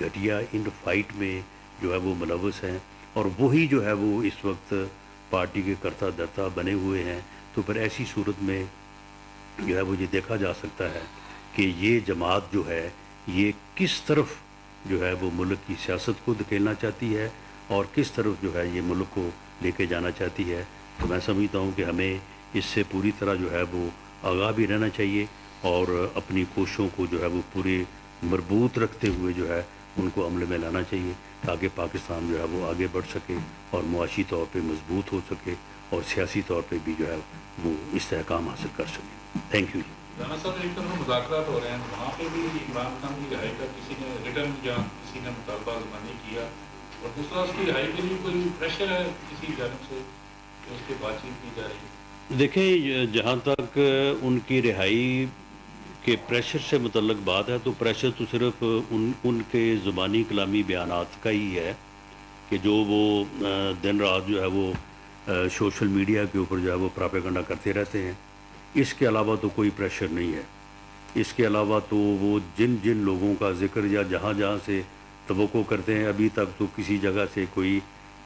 گھٹیا ان فائٹ میں جو ہے وہ ملوث ہیں، اور وہی جو ہے وہ اس وقت پارٹی کے کرتا دھرتا بنے ہوئے ہیں، تو پھر ایسی صورت میں جو ہے وہ یہ دیکھا جا سکتا ہے کہ یہ جماعت جو ہے یہ کس طرف جو ہے وہ ملک کی سیاست کو دھکیلنا چاہتی ہے اور کس طرف جو ہے یہ ملک کو لے کے جانا چاہتی ہے۔ تو میں سمجھتا ہوں کہ ہمیں اس سے پوری طرح جو ہے وہ آگاہ بھی رہنا چاہیے اور اپنی کوششوں کو جو ہے وہ پورے مربوط رکھتے ہوئے جو ہے ان کو عمل میں لانا چاہیے، تاکہ پاکستان جو ہے وہ آگے بڑھ سکے اور معاشی طور پہ مضبوط ہو سکے اور سیاسی طور پہ بھی جو ہے وہ استحکام حاصل کر سکے۔ Thank you. رانا صاحب، ایک طرف مذاکرات ہو رہے ہیں، وہاں پہ بھی عمران خان کی رہائی کا کسی نے ریٹرن یا کسی نے مطالبہ نہیں کیا، اور دوسرا اس کی رہائی کے لیے کوئی پریشر ہے کسی جانب سے کہ اس کی بات چیت کی جا رہی ہے؟ دیکھیں، جہاں تک ان کی رہائی کے پریشر سے متعلق بات ہے تو پریشر تو صرف ان کے زبانی کلامی بیانات کا ہی ہے کہ جو وہ دن رات جو ہے وہ سوشل میڈیا کے اوپر جو ہے وہ پراپیگنڈا کرتے رہتے ہیں۔ اس کے علاوہ تو کوئی پریشر نہیں ہے۔ اس کے علاوہ تو وہ جن لوگوں کا ذکر یا جہاں سے توقع کرتے ہیں، ابھی تک تو کسی جگہ سے کوئی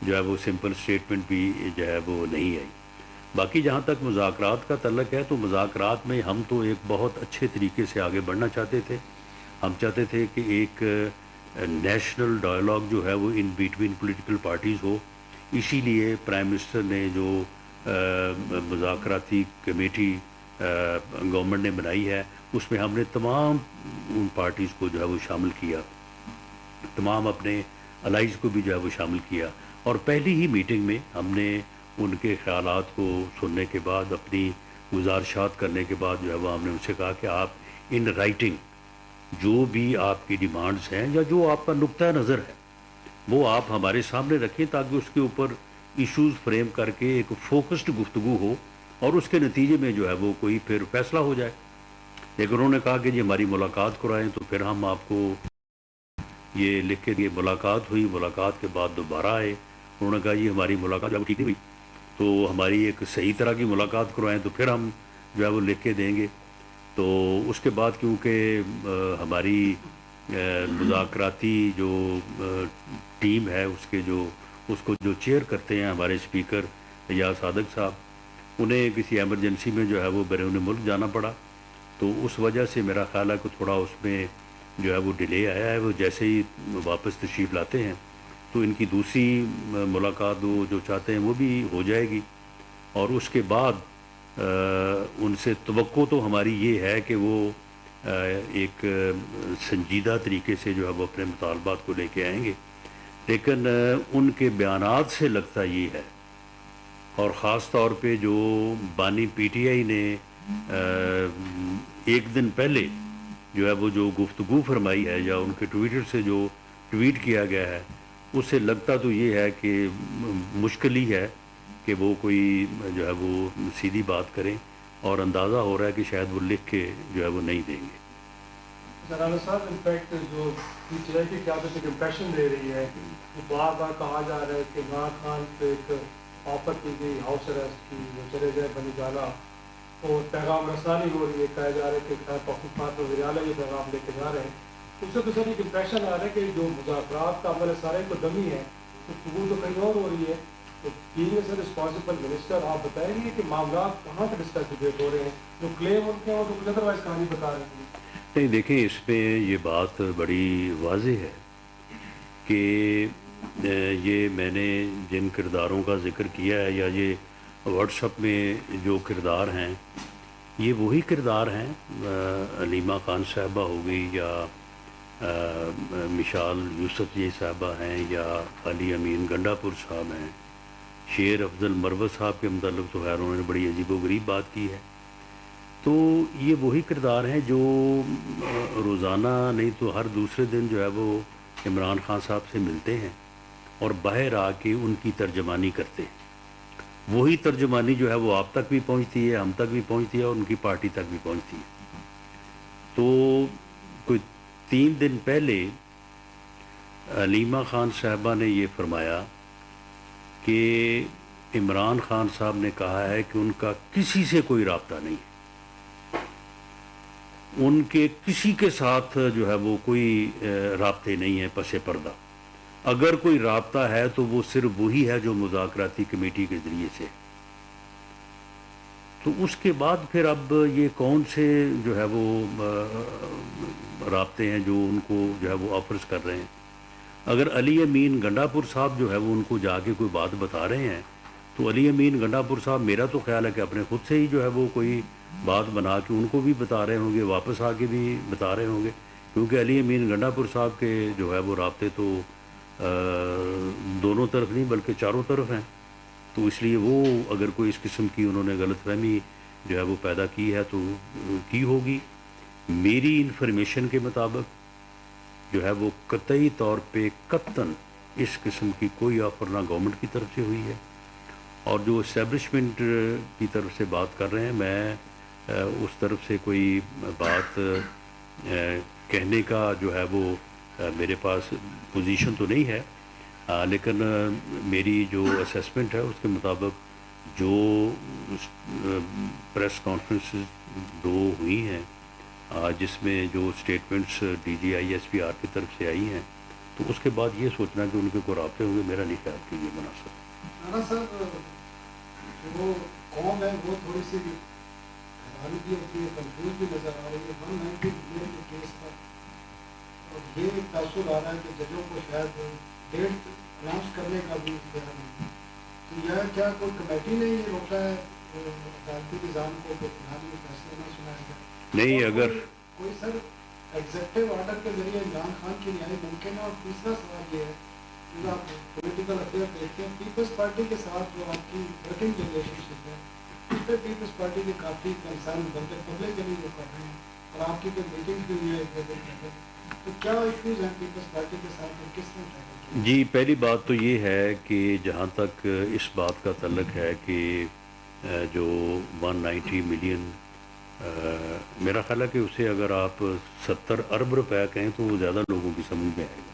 جو ہے وہ سمپل سٹیٹمنٹ بھی جو ہے وہ نہیں آئی۔ باقی جہاں تک مذاکرات کا تعلق ہے تو مذاکرات میں ہم تو ایک بہت اچھے طریقے سے آگے بڑھنا چاہتے تھے۔ ہم چاہتے تھے کہ ایک نیشنل ڈائلاگ جو ہے وہ ان بٹوین پولیٹیکل پارٹیز ہو۔ اسی لیے پرائم منسٹر نے جو مذاکراتی کمیٹی گورنمنٹ نے بنائی ہے، اس میں ہم نے تمام ان پارٹیز کو جو ہے وہ شامل کیا، تمام اپنے الائز کو بھی جو ہے وہ شامل کیا، اور پہلی ہی میٹنگ میں ہم نے ان کے خیالات کو سننے کے بعد، اپنی گزارشات کرنے کے بعد جو ہے وہ ہم نے ان سے کہا کہ آپ ان رائٹنگ جو بھی آپ کی ڈیمانڈز ہیں یا جو آپ کا نقطہ نظر ہے وہ آپ ہمارے سامنے رکھیں، تاکہ اس کے اوپر ایشوز فریم کر کے ایک فوکسڈ گفتگو ہو اور اس کے نتیجے میں جو ہے وہ کوئی پھر فیصلہ ہو جائے۔ لیکن انہوں نے کہا کہ جی ہماری ملاقات کرائیں، تو پھر ہم آپ کو یہ لکھ کے دیے، ملاقات ہوئی، ملاقات کے بعد دوبارہ آئے، انہوں نے کہا یہ ہماری ملاقات جب ٹھیک نہیں ہوئی تو ہماری ایک صحیح طرح کی ملاقات کروائیں، تو پھر ہم جو ہے وہ لکھ کے دیں گے۔ تو اس کے بعد کیونکہ ہماری مذاکراتی جو ٹیم ہے اس کو جو چیئر کرتے ہیں ہمارے اسپیکر یا صادق صاحب، انہیں کسی ایمرجنسی میں جو ہے وہ بیرون ملک جانا پڑا، تو اس وجہ سے میرا خیال ہے کہ تھوڑا اس میں جو ہے وہ ڈیلے آیا ہے۔ وہ جیسے ہی واپس تشریف لاتے ہیں تو ان کی دوسری ملاقات وہ جو چاہتے ہیں وہ بھی ہو جائے گی، اور اس کے بعد ان سے توقع تو ہماری یہ ہے کہ وہ ایک سنجیدہ طریقے سے جو ہے وہ اپنے مطالبات کو لے کے آئیں گے۔ لیکن ان کے بیانات سے لگتا یہ ہے، اور خاص طور پہ جو بانی پی ٹی آئی نے ایک دن پہلے جو ہے وہ جو گفتگو فرمائی ہے یا ان کے ٹویٹر سے جو ٹویٹ کیا گیا ہے، اس سے لگتا تو یہ ہے کہ مشکل ہی ہے کہ وہ کوئی جو ہے وہ سیدھی بات کریں، اور اندازہ ہو رہا ہے کہ شاید وہ لکھ کے جو ہے وہ نہیں دیں گے۔ رانا صاحب، انفیکٹ جو پی ٹی آئی کی قیادت ایک امپریشن دے رہی ہے، بار بار کہا جا رہا ہے کہ عمران خان پہ ایک آفر کی گئی ہاؤس اریسٹ کی، وہ چلے گئے بنی گالا، اور پیغام رسانی ہو رہی ہے، کہا جا رہا ہے کہ خیر پختونخوا وزیر اعلیٰ یہ پیغام لے کے جا رہے ہیں۔ اس سے تو سر ایک امپریشن آ رہا ہے کہ جو مذاکرات کا عمل ہے سارے کو ڈمی ہے، گفتگو تو کہیں اور ہو رہی ہے۔ تو being as a responsible minister آپ بتائیں گے کہ معاملات کہاں سے ڈسکس ڈبیٹ ہو رہے ہیں، جو کلیم ان کے ہیں اور جو کچھ ادروائز کہانی بتا رہے ہیں؟ نہیں، دیکھیں، اس میں یہ بات بڑی واضح ہے کہ یہ میں نے جن کرداروں کا ذکر کیا ہے یا یہ واٹس ایپ میں جو کردار ہیں، یہ وہی کردار ہیں۔ علیمہ خان صاحبہ ہو گئی، یا مشال یوسف جی صاحبہ ہیں، یا علی امین گنڈا پور صاحب ہیں، شیر افضل مروت صاحب کے متعلق تو خیر انہوں نے بڑی عجیب و غریب بات کی ہے۔ تو یہ وہی کردار ہیں جو روزانہ نہیں تو ہر دوسرے دن جو ہے وہ عمران خان صاحب سے ملتے ہیں اور باہر آ کے ان کی ترجمانی کرتے ہیں۔ وہی ترجمانی جو ہے وہ آپ تک بھی پہنچتی ہے، ہم تک بھی پہنچتی ہے، اور ان کی پارٹی تک بھی پہنچتی ہے۔ تو کوئی 3 دن پہلے علیمہ خان صاحبہ نے یہ فرمایا کہ عمران خان صاحب نے کہا ہے کہ ان کا کسی سے کوئی رابطہ نہیں ہے۔ ان کے کسی کے ساتھ جو ہے وہ کوئی رابطے نہیں ہیں پس پردہ. اگر کوئی رابطہ ہے تو وہ صرف وہی ہے جو مذاکراتی کمیٹی کے ذریعے سے. تو اس کے بعد پھر اب یہ کون سے جو ہے وہ رابطے ہیں جو ان کو جو ہے وہ آفرز کر رہے ہیں. اگر علی امین گنڈا پور صاحب جو ہے وہ ان کو جا کے کوئی بات بتا رہے ہیں تو علی امین گنڈا پور صاحب میرا تو خیال ہے کہ اپنے خود سے ہی جو ہے وہ کوئی بات بنا کے ان کو بھی بتا رہے ہوں گے, واپس آ کے بھی بتا رہے ہوں گے, کیونکہ علی امین گنڈا پور صاحب کے جو ہے وہ رابطے تو دونوں طرف نہیں بلکہ چاروں طرف ہیں. تو اس لیے وہ اگر کوئی اس قسم کی انہوں نے غلط فہمی جو ہے وہ پیدا کی ہے تو کی ہوگی. میری انفارمیشن کے مطابق جو ہے وہ قطعی طور پہ قطعاً اس قسم کی کوئی آفر نہ گورنمنٹ کی طرف سے ہوئی ہے. اور جو اسٹیبلشمنٹ کی طرف سے بات کر رہے ہیں, میں اس طرف سے کوئی بات کہنے کا جو ہے وہ میرے پاس پوزیشن تو نہیں ہے, لیکن میری جو اسیسمنٹ ہے اس کے مطابق جو پریس کانفرنسز 2 ہوئی ہیں جس میں جو statements D G I S P R کی طرف سے آئی ہیں, تو اس کے بعد یہ سوچنا کہ ان کے کوئی رابطے ہوں گے, میرا نہیں خیال کہ یہ مناسب. وہ قوم ہے وہ تھوڑی سی حیران بھی ہوتی ہے, کنفیوز بھی نظر آ رہی ہے. 190 ملین کے کیس پر اور یہ تاثر آ رہا ہے کہ ججوں کو شاید ڈیٹ اناؤنس کرنے کا بھی اختیار نہیں. تو یہ کیا کوئی کمیٹی نے یہ روکا ہے عدالتی نظام کو کہ فلحال یہ فیصلہ نہ سنایا جائے؟ نہیں, اگر کوئی سر ایگزیکٹو آرڈر کے ذریعے عمران خان کی رہائی ممکن ہے. اور تیسرا سوال یہ ہے کہ آپ پولیٹیکل افیئر دیکھتے ہیں, پیپلز پارٹی کے ساتھ جو آپ کی ورکنگ ریلیشن شپ ہے اس پہ پیپلز پارٹی کے کافی کنسرن بنتے پبلک کے لیے جو کر رہے ہیں, اور آپ کی کوئی میٹنگ بھی ہوئی ہے, تو کیا ایشوز ہیں پیپلز پارٹی کے ساتھ اور کس طرح ٹیکل کیا؟ جی, پہلی بات تو یہ ہے کہ جہاں تک اس بات کا تعلق ہے کہ جو 190 ملین میرا خیال ہے کہ اسے اگر آپ 70 ارب روپے کہیں تو وہ زیادہ لوگوں کی سمجھ میں آئے گا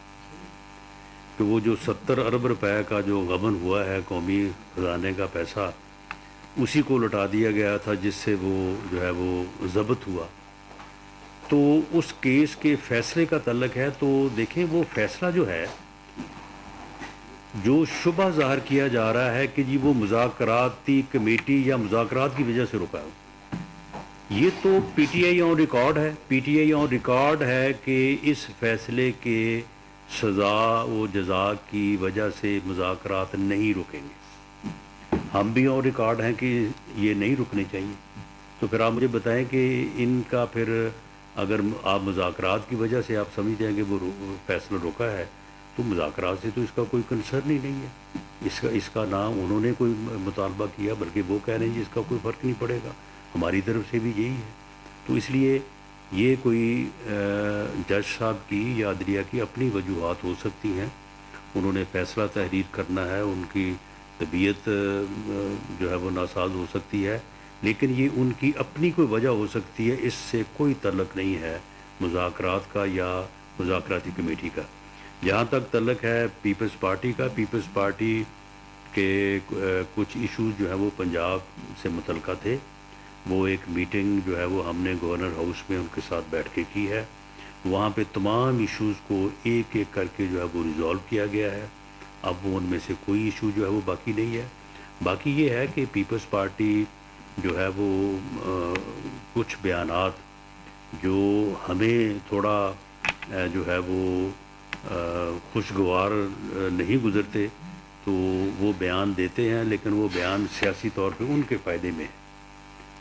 کہ وہ جو 70 ارب روپے کا جو غبن ہوا ہے قومی خزانے کا پیسہ, اسی کو لوٹا دیا گیا تھا جس سے وہ جو ہے وہ ضبط ہوا. تو اس کیس کے فیصلے کا تعلق ہے تو دیکھیں وہ فیصلہ جو ہے جو شبہ ظاہر کیا جا رہا ہے کہ جی وہ مذاکراتی کمیٹی یا مذاکرات کی وجہ سے رکا ہے, یہ تو P T I on record ہے. P T I on record ہے کہ اس فیصلے کے سزا و جزا کی وجہ سے مذاکرات نہیں رکیں گے. ہم بھی آن ریکارڈ ہیں کہ یہ نہیں رکنے چاہیے. تو پھر آپ مجھے بتائیں کہ ان کا پھر اگر آپ مذاکرات کی وجہ سے آپ سمجھتے ہیں کہ وہ فیصلہ روکا ہے تو مذاکرات سے تو اس کا کوئی کنسرن ہی نہیں ہے. اس کا نام انہوں نے کوئی مطالبہ کیا, بلکہ وہ کہہ رہے ہیں جی اس کا کوئی فرق نہیں پڑے گا, ہماری طرف سے بھی یہی ہے. تو اس لیے یہ کوئی جج صاحب کی یا عدلیہ کی اپنی وجوہات ہو سکتی ہیں, انہوں نے فیصلہ تحریر کرنا ہے, ان کی طبیعت جو ہے وہ ناساز ہو سکتی ہے, لیکن یہ ان کی اپنی کوئی وجہ ہو سکتی ہے. اس سے کوئی تعلق نہیں ہے مذاکرات کا یا مذاکراتی کمیٹی کا. جہاں تک تعلق ہے پیپلز پارٹی کا, پیپلز پارٹی کے کچھ ایشوز جو ہیں وہ پنجاب سے متعلقہ تھے. وہ ایک میٹنگ جو ہے وہ ہم نے گورنر ہاؤس میں ان کے ساتھ بیٹھ کے کی ہے. وہاں پہ تمام ایشوز کو ایک ایک کر کے جو ہے وہ ریزالو کیا گیا ہے. اب وہ ان میں سے کوئی ایشو جو ہے وہ باقی نہیں ہے. باقی یہ ہے کہ پیپلز پارٹی جو ہے وہ کچھ بیانات جو ہمیں تھوڑا جو ہے وہ خوشگوار نہیں گزرتے تو وہ بیان دیتے ہیں, لیکن وہ بیان سیاسی طور پہ ان کے فائدے میں ہے.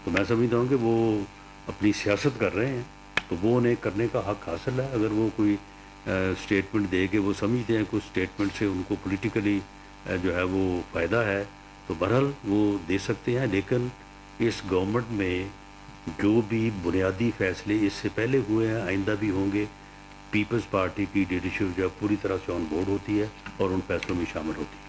تو میں سمجھتا ہوں کہ وہ اپنی سیاست کر رہے ہیں تو وہ انہیں کرنے کا حق حاصل ہے. اگر وہ کوئی اسٹیٹمنٹ دے کے وہ سمجھتے ہیں کہ اس اسٹیٹمنٹ سے ان کو پولیٹیکلی جو ہے وہ فائدہ ہے تو بہرحال وہ دے سکتے ہیں. لیکن اس گورنمنٹ میں جو بھی بنیادی فیصلے اس سے پہلے ہوئے ہیں آئندہ بھی ہوں گے, پیپلز پارٹی کی لیڈرشپ جو ہے پوری طرح سے آن بورڈ ہوتی ہے اور ان فیصلوں میں شامل ہوتی ہے.